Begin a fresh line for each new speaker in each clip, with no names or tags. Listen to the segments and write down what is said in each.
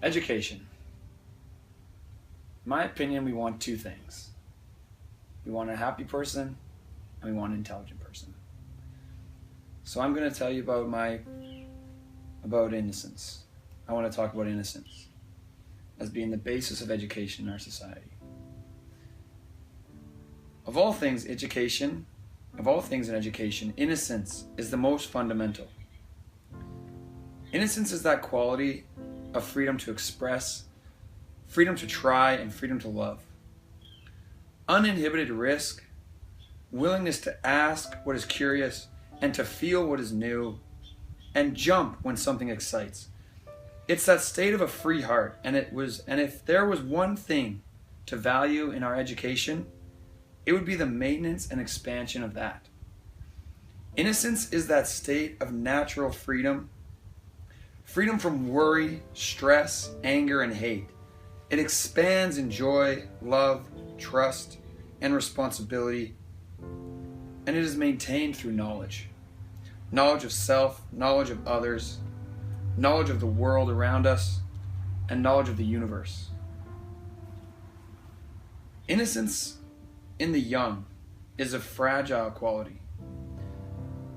Education. In my opinion, we want two things. We want a happy person and we want an intelligent person. So I'm going to tell you about innocence. I want to talk about innocence as being the basis of education in our society. Of all things in education, innocence is the most fundamental. Innocence is that quality of freedom to express, freedom to try, and freedom to love. Uninhibited risk, willingness to ask what is curious and to feel what is new, and jump when something excites. It's that state of a free heart, and if there was one thing to value in our education, it would be the maintenance and expansion of that. Innocence is that state of natural freedom, freedom from worry, stress, anger, and hate. It expands in joy, love, trust, and responsibility, and it is maintained through knowledge. Knowledge of self, knowledge of others, knowledge of the world around us, and knowledge of the universe. Innocence in the young is a fragile quality,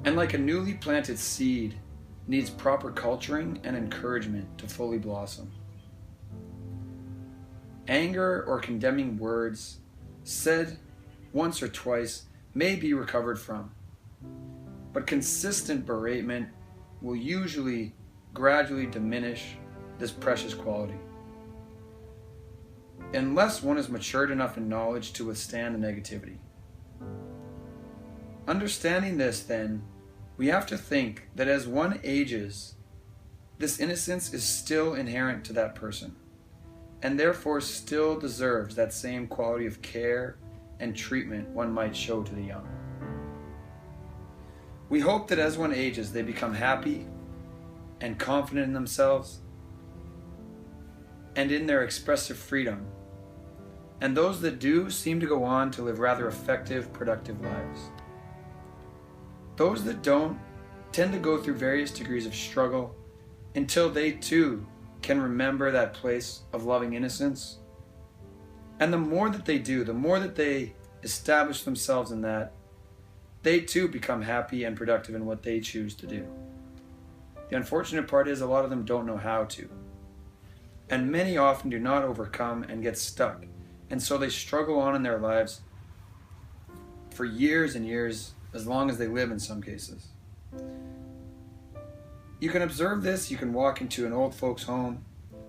and like a newly planted seed, needs proper culturing and encouragement to fully blossom. Anger or condemning words said once or twice may be recovered from, but consistent beratement will usually gradually diminish this precious quality, unless one is matured enough in knowledge to withstand the negativity. Understanding this, then, we have to think that as one ages, this innocence is still inherent to that person, and therefore still deserves that same quality of care and treatment one might show to the young. We hope that as one ages, they become happy and confident in themselves and in their expressive freedom, and those that do seem to go on to live rather effective, productive lives. Those that don't tend to go through various degrees of struggle until they too can remember that place of loving innocence. And the more that they do, the more that they establish themselves in that, they too become happy and productive in what they choose to do. The unfortunate part is a lot of them don't know how to. And many often do not overcome and get stuck. And so they struggle on in their lives for years and years, as long as they live in some cases. You can observe this. You can walk into an old folks' home,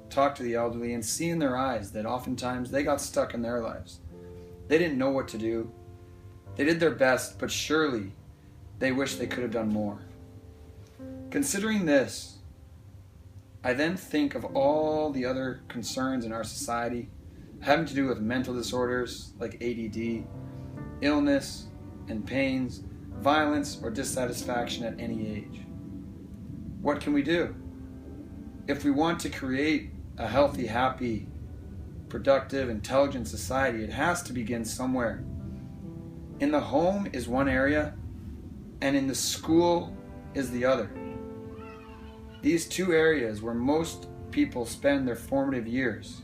talk to the elderly, and see in their eyes that oftentimes they got stuck in their lives. They didn't know what to do. They did their best, but surely they wish they could have done more. Considering this, I then think of all the other concerns in our society having to do with mental disorders like ADD, illness and pains, violence or dissatisfaction at any age. What can we do? If we want to create a healthy, happy, productive, intelligent society, it has to begin somewhere. In the home is one area, and in the school is the other. These two areas where most people spend their formative years.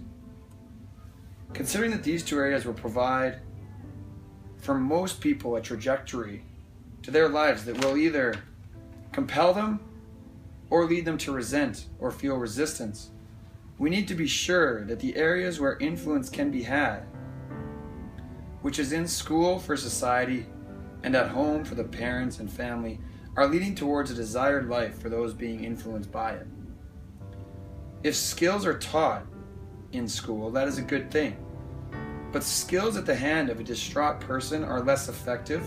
Considering that these two areas will provide for most people a trajectory to their lives that will either compel them or lead them to resent or feel resistance, we need to be sure that the areas where influence can be had, which is in school for society and at home for the parents and family, are leading towards a desired life for those being influenced by it. If skills are taught in school, that is a good thing. But skills at the hand of a distraught person are less effective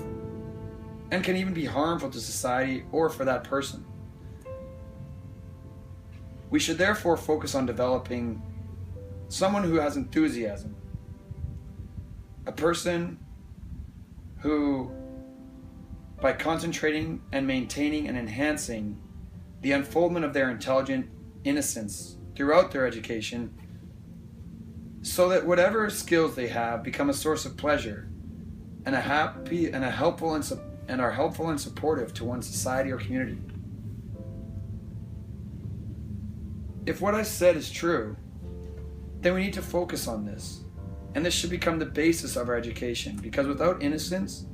and can even be harmful to society or for that person. We should therefore focus on developing someone who has enthusiasm, a person who, by concentrating and maintaining and enhancing the unfoldment of their intelligent innocence throughout their education, so that whatever skills they have become a source of pleasure and are helpful and supportive to one's society or community. If what I said is true, then we need to focus on this. And this should become the basis of our education, because without innocence,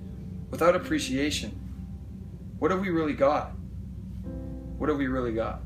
without appreciation, what have we really got? What have we really got?